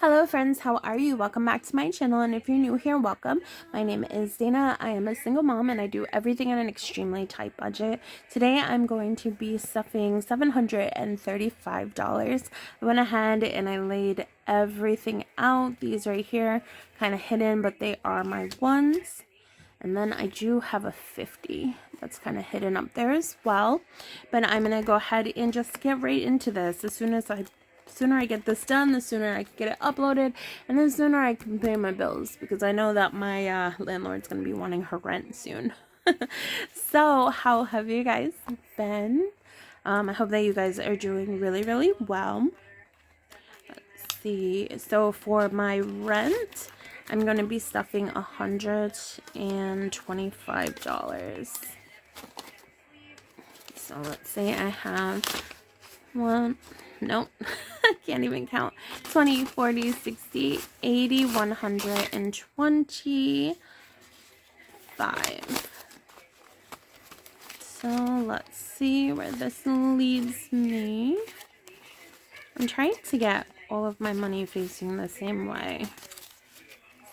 Hello friends, how are you? Welcome back to my channel, and if you're new here, welcome. My name is Dana. I am a single mom and I do everything on an extremely tight budget. Today I'm going to be stuffing $735. I went ahead and I laid everything out. These right here, kind of hidden, but they are my ones. And then I do have a 50 that's kind of hidden up there as well. But I'm going to go ahead and just get right into this. As sooner I get this done, the sooner I can get it uploaded, and the sooner I can pay my bills, because I know that my landlord's going to be wanting her rent soon. So, how have you guys been? I hope that you guys are doing really, really well. Let's see. So, for my rent, I'm going to be stuffing $125. So, let's say I have one. Nope, I can't even count. 20, 40, 60, 80, 125. So let's see where this leads me. I'm trying to get all of my money facing the same way.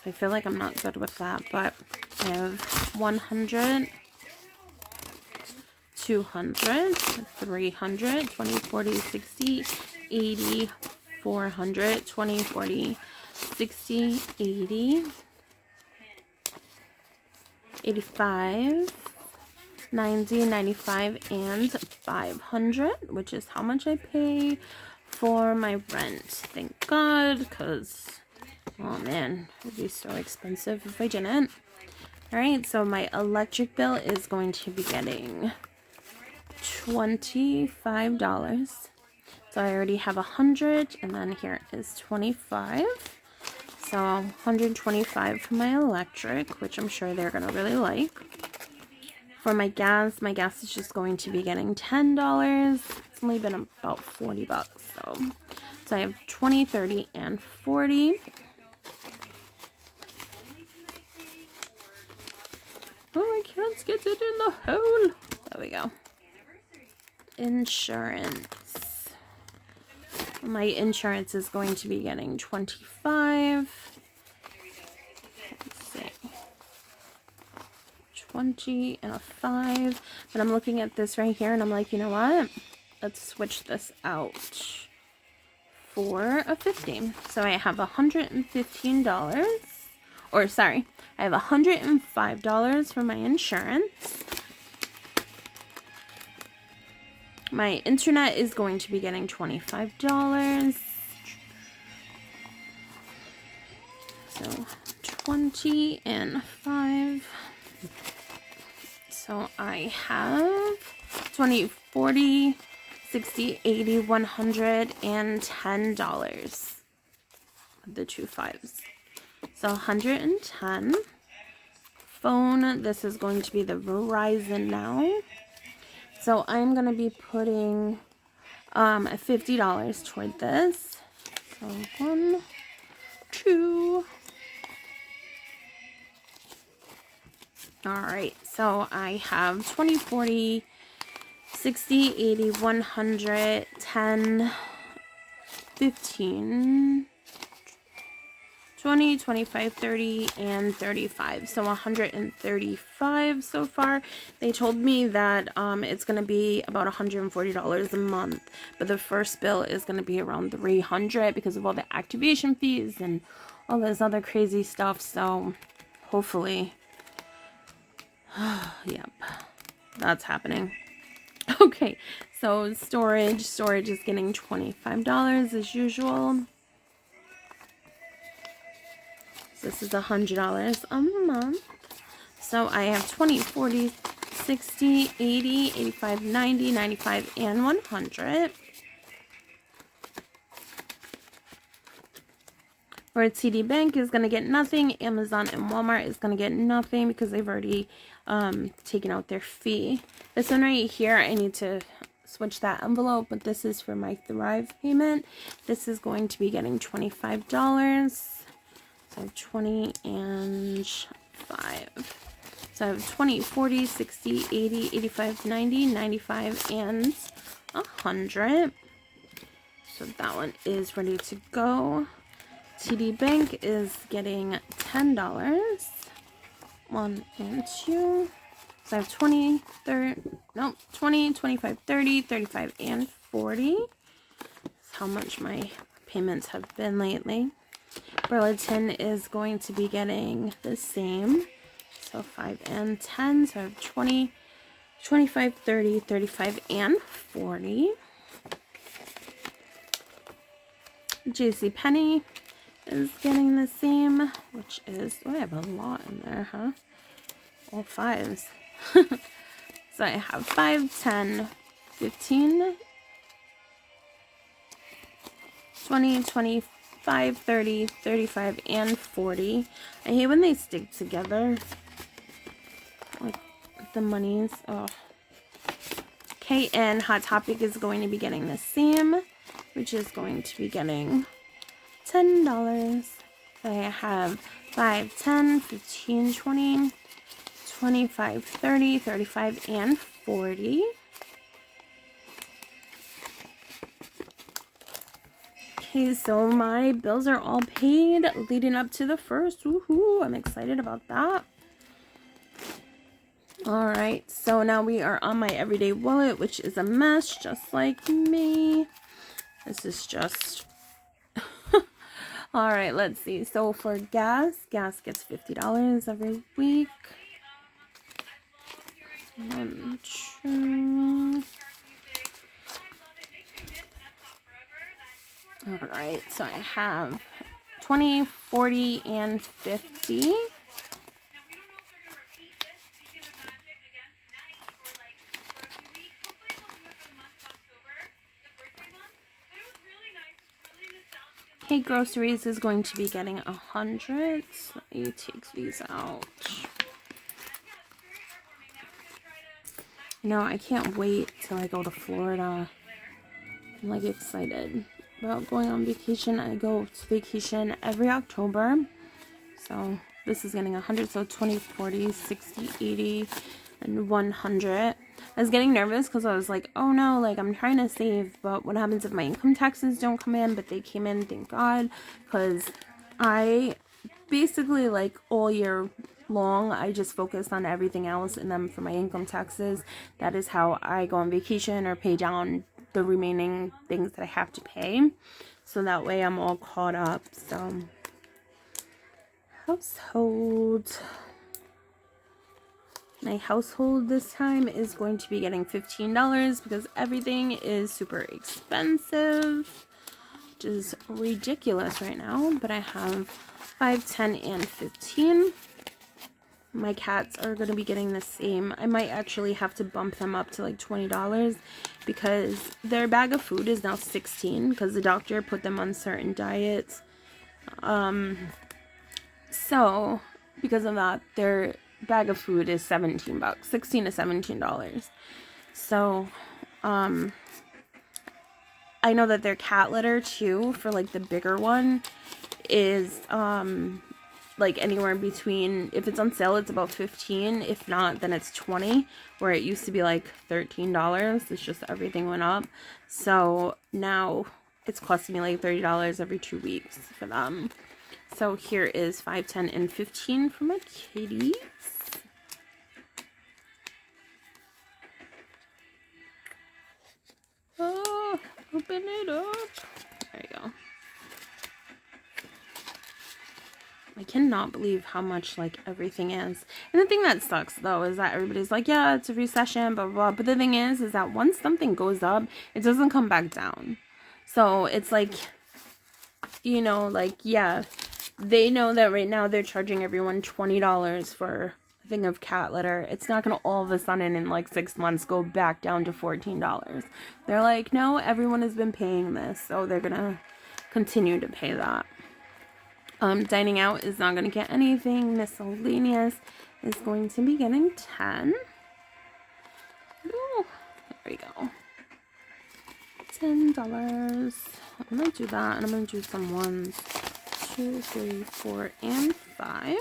I feel like I'm not good with that, but I have 100, 200, 300, 20, 40, 60, 80, 400, 20, 40, 60, 80, 85, 90, 95, and 500, which is how much I pay for my rent. Thank God, because, oh man, it would be so expensive if I didn't. Alright, so my electric bill is going to be getting $25. So I already have 100, and then here is 25. So 125 for my electric, which I'm sure they're gonna really like. For my gas is just going to be getting $10. It's only been about 40 bucks. So I have 20, 30, and 40. Oh, I can't get it in the hole. There we go. Insurance. My insurance is going to be getting 25. Let's see. 20 and a 5. But I'm looking at this right here and I'm like, you know what? Let's switch this out for a 50. So I have $115. Or sorry, I have $105 for my insurance. My internet is going to be getting $25. So 20 and 5. So I have 20, 40, 60, 80, 100, and $10. The two fives. So 110. Phone, this is going to be the Verizon now. So I'm going to be putting $50 toward this. So 1, 2. Alright, so I have 20, 40, 60, 80, 100, 10, 15, 20, 25, 30, and 35. So 135 so far. They told me that it's going to be about $140 a month. But the first bill is going to be around $300 because of all the activation fees and all this other crazy stuff. So hopefully, yep, that's happening. Okay, so storage is getting $25 as usual. This is $100 a month. So I have 20, 40, 60, 80, 85, 90, 95, and 100. For TD Bank is going to get nothing. Amazon and Walmart is going to get nothing because they've already taken out their fee. This one right here, I need to switch that envelope, but this is for my Thrive payment. This is going to be getting $25. So 20 and 5. So I have 20, 40, 60, 80, 85, 90, 95, and 100. So that one is ready to go. TD Bank is getting $10. 1 and 2. So I have 20, 30, nope, 20, 25, 30, 35, and 40. That's how much my payments have been lately. Burlington is going to be getting the same. So 5 and 10. So I have 20, 25, 30, 35, and 40. JCPenney is getting the same, which is, oh, I have a lot in there, huh? All 5s. So I have 5, 10, 15, 20, 25, 30, 35, and 40. I hate when they stick together. Like the monies. Oh. KN Hot Topic is going to be getting the same, which is going to be getting $10. I have 5, 10, 15, 20, 25, 30, 35, and 40. Okay, so my bills are all paid leading up to the 1st. Woohoo! I'm excited about that. Alright, so now we are on my everyday wallet, which is a mess, just like me. This is just... Alright, let's see. So for gas gets $50 every week. 1, 2. Alright, so I have 20, 40, and 50. Okay, groceries is going to be getting 100. So let me take these out. You know, I can't wait till I go to Florida. I'm like excited about going on vacation. I go to vacation every October. So this is getting 100. So 20, 40, 60, 80, and 100. I was getting nervous because I was like, oh no, like I'm trying to save, but what happens if my income taxes don't come in? But they came in, thank God, because I basically like all year long I just focus on everything else, and then for my income taxes, that is how I go on vacation or pay down the remaining things that I have to pay, so that way I'm all caught up. So household, my household this time is going to be getting $15 because everything is super expensive, which is ridiculous right now. But I have 5, 10, and 15. My cats are going to be getting the same. I might actually have to bump them up to like $20 because their bag of food is now $16 because the doctor put them on certain diets. So because of that, their bag of food is $17, $16 to $17. So I know that their cat litter too, for like the bigger one, is like anywhere between, if it's on sale it's about $15, if not then it's $20, where it used to be like $13. It's just everything went up, so now it's costing me like $30 every 2 weeks for them. So here is 5, 10, and 15 for my kitties. Oh, open it up. There you go. I cannot believe how much like everything is. And the thing that sucks though is that everybody's like, yeah, it's a recession, blah, blah, blah. But the thing is that once something goes up, it doesn't come back down. So it's like, you know, like, yeah, they know that right now they're charging everyone $20 for a thing of cat litter. It's not going to all of a sudden in like 6 months go back down to $14. They're like, no, everyone has been paying this, so they're going to continue to pay that. Dining out is not going to get anything. Miscellaneous is going to be getting 10. Ooh, there we go. $10. I'm going to do that, and I'm going to do some 1, 2, 3, 4, and 5.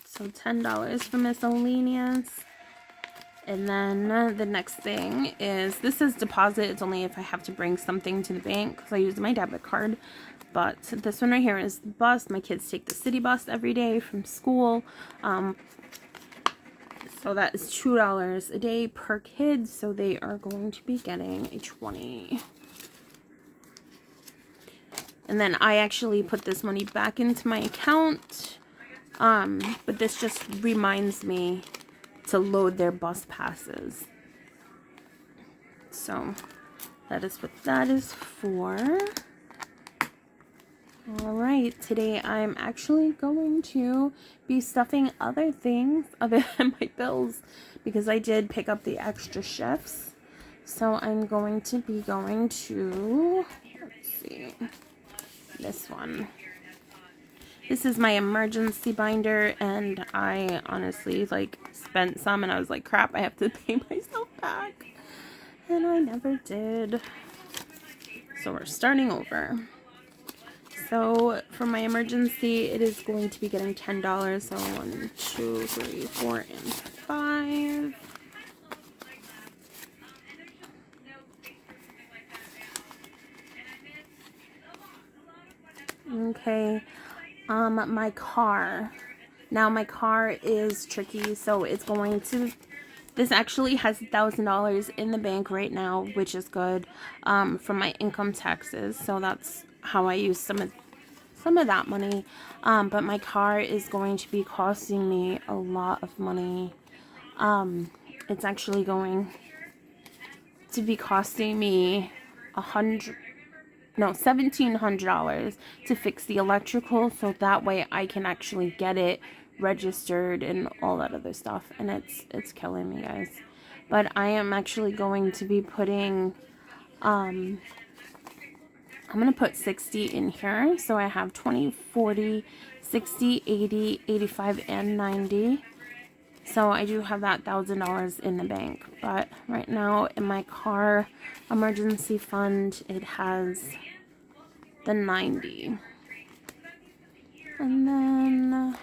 So $10 for miscellaneous. And then the next thing is, this is deposit. It's only if I have to bring something to the bank because I use my debit card. But this one right here is the bus. My kids take the city bus every day from school. So that is $2 a day per kid. So they are going to be getting a 20. And then I actually put this money back into my account. But this just reminds me to load their bus passes. So that is what that is for. Alright, today I'm actually going to be stuffing other things other than my bills because I did pick up the extra shifts. So I'm going to be going to, let's see, this one. This is my emergency binder, and I honestly spent some and I was like, crap, I have to pay myself back. And I never did. So we're starting over. So for my emergency, it is going to be getting $10. So 1, 2, 3, 4, and 5. Okay. My car. Now my car is tricky, so it's going to. This actually has $1,000 in the bank right now, which is good from my income taxes. So that's how I use some of that money. But my car is going to be costing me a lot of money. It's actually going to be costing me $1,700 to fix the electrical, so that way I can actually get it registered and all that other stuff. And it's killing me, guys. But I am actually going to be putting I'm gonna put 60 in here, so I have 20, 40, 60, 80, 85, and 90. So I do have that $1,000 in the bank. But right now in my car emergency fund, it has the 90. And then,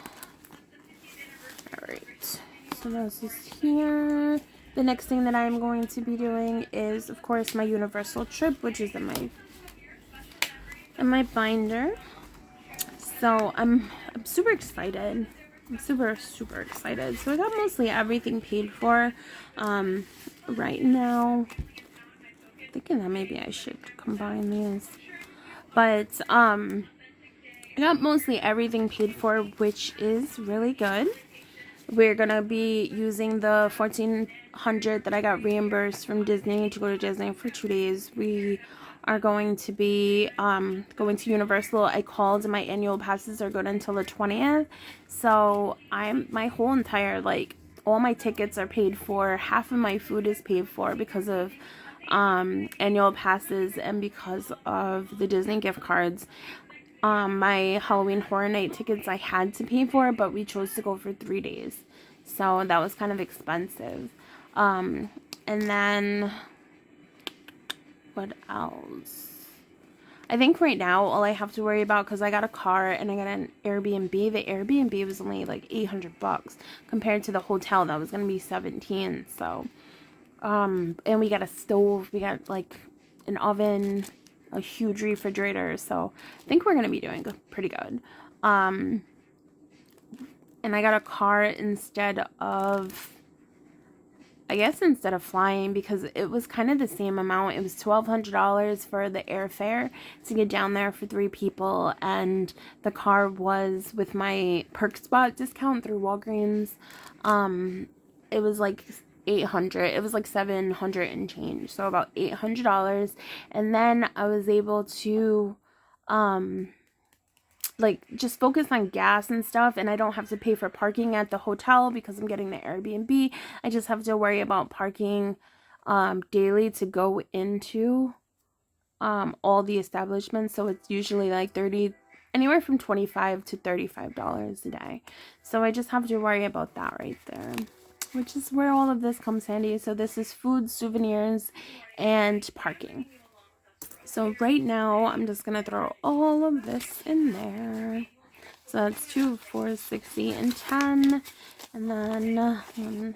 alright, so this is here. The next thing that I'm going to be doing is, of course, my Universal trip, which is in my binder. So I'm super excited. I'm super excited. So I got mostly everything paid for right now. Thinking that maybe I should combine these. But I got mostly everything paid for, which is really good. We're gonna be using the $1,400 that I got reimbursed from Disney to go to Disney for 2 days. We are going to be going to Universal. I called, and my annual passes are good until the 20th. So my whole entire, all my tickets are paid for. Half of my food is paid for because of annual passes and because of the Disney gift cards. My Halloween Horror Night tickets I had to pay for, but we chose to go for 3 days. So that was kind of expensive. And then, what else? I think right now all I have to worry about, because I got a car and I got an Airbnb, the Airbnb was only like $800 compared to the hotel that was going to be $17. So, and we got a stove, we got an oven, a huge refrigerator, so I think we're going to be doing pretty good. And I got a car instead of flying, because it was kind of the same amount. It was $1,200 for the airfare to get down there for 3 people, and the car was with my Perk Spot discount through Walgreens. It was like $800. It was like $700 and change, so about $800. And then I was able to just focus on gas and stuff, and I don't have to pay for parking at the hotel because I'm getting the Airbnb. I just have to worry about parking daily to go into all the establishments. So it's usually anywhere from $25 to $35 a day. So I just have to worry about that right there, which is where all of this comes handy. So this is food, souvenirs, and parking. So right now, I'm just going to throw all of this in there. So that's 2, 4, 60, and 10. And then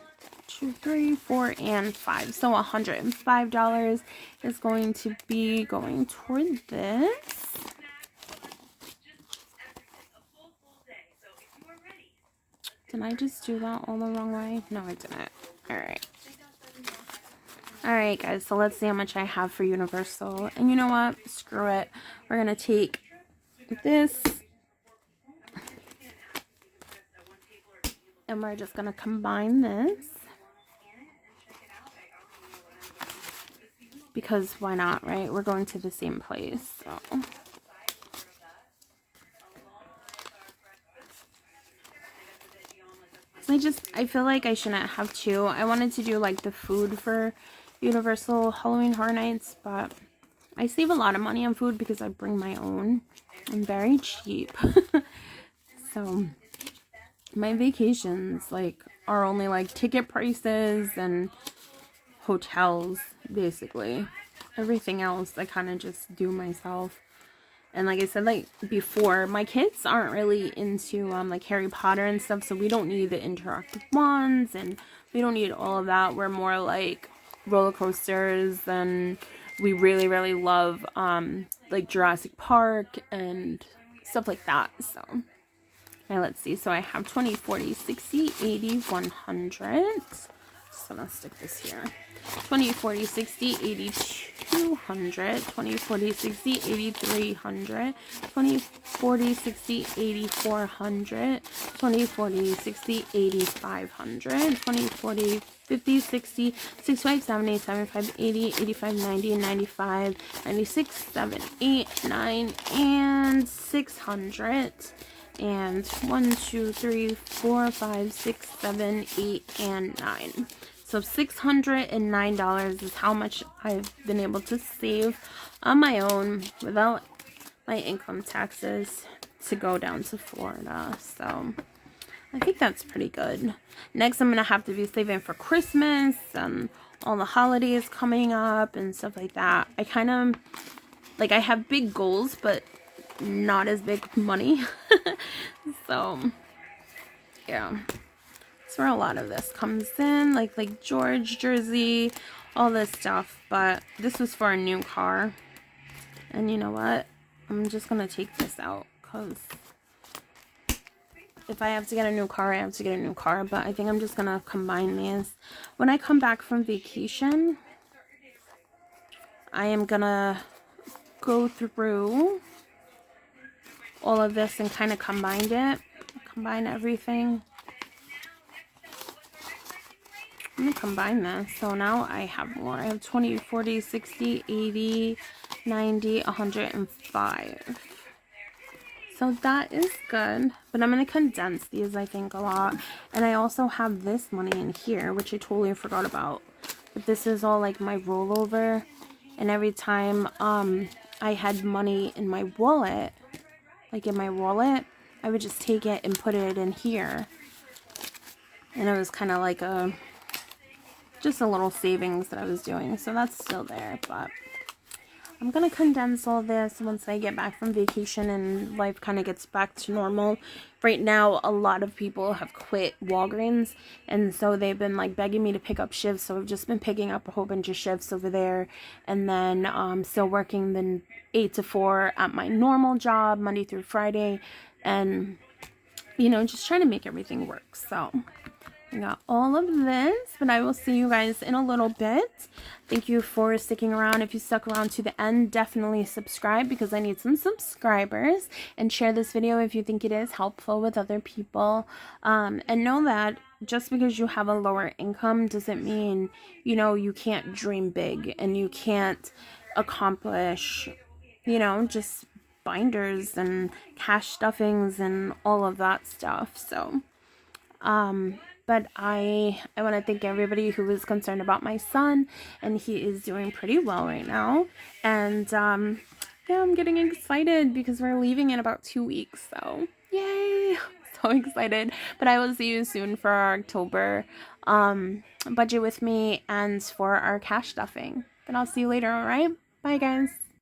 2, 3, 4, and 5. So $105 is going to be going toward this. Did I just do that all the wrong way? No, I didn't. Alright. Alright, guys. So let's see how much I have for Universal. And you know what? Screw it. We're going to take this. And we're just going to combine this. Because why not, right? We're going to the same place. So... I feel like I shouldn't have two. I wanted to do like the food for Universal Halloween Horror Nights, but I save a lot of money on food because I bring my own. I'm very cheap. So my vacations like are only like ticket prices and hotels, basically. Everything else I kind of just do myself. And like I said, like before, my kids aren't really into like Harry Potter and stuff, so we don't need the interactive wands and we don't need all of that. We're more like roller coasters, and we really, really love like Jurassic Park and stuff like that. So, now let's see. So I have 20, 40, 60, 80, 100. Just gonna stick this here. 20, 40, 60, 80, 200, 20, 40, 60, 80, 300, 20, 40, 60, 80, 400, 20, 40, 60, 80, 500, 20, 40, 50, 60, 65, 70, 75, 80, 85, 90, 95, 96, 7, 8, 9, and 600. And 1, 2, 3, 4, 5, 6, 7, 8, and 9. So $609 is how much I've been able to save on my own without my income taxes to go down to Florida. So I think that's pretty good. Next, I'm going to have to be saving for Christmas and all the holidays coming up and stuff like that. I kind of, like, I have big goals, but not as big money. So, yeah. That's where a lot of this comes in, like George, Jersey, all this stuff. But this was for a new car. And you know what? I'm just going to take this out because if I have to get a new car, I have to get a new car. But I think I'm just going to combine these. When I come back from vacation, I am going to go through all of this and kind of combine everything. I'm going to combine this. So now I have more. I have 20, 40, 60, 80, 90, 105. So that is good. But I'm going to condense these, I think, a lot. And I also have this money in here, which I totally forgot about. But this is all like my rollover. And every time I had money in my wallet, I would just take it and put it in here. And it was kind of like just a little savings that I was doing. So that's still there, but I'm going to condense all this once I get back from vacation and life kind of gets back to normal. Right now, a lot of people have quit Walgreens, and so they've been like begging me to pick up shifts. So I've just been picking up a whole bunch of shifts over there, and then still working the 8 to 4 at my normal job, Monday through Friday, and, you know, just trying to make everything work. So I got all of this, but I will see you guys in a little bit. Thank you for sticking around. If you stuck around to the end, definitely subscribe because I need some subscribers, and share this video if you think it is helpful with other people. And know that just because you have a lower income doesn't mean, you know, you can't dream big and you can't accomplish, you know, just binders and cash stuffings and all of that stuff. So, but I want to thank everybody who was concerned about my son, and he is doing pretty well right now. And yeah, I'm getting excited because we're leaving in about 2 weeks. So yay! So excited. But I will see you soon for our October budget with me and for our cash stuffing. But I'll see you later, alright? Bye guys.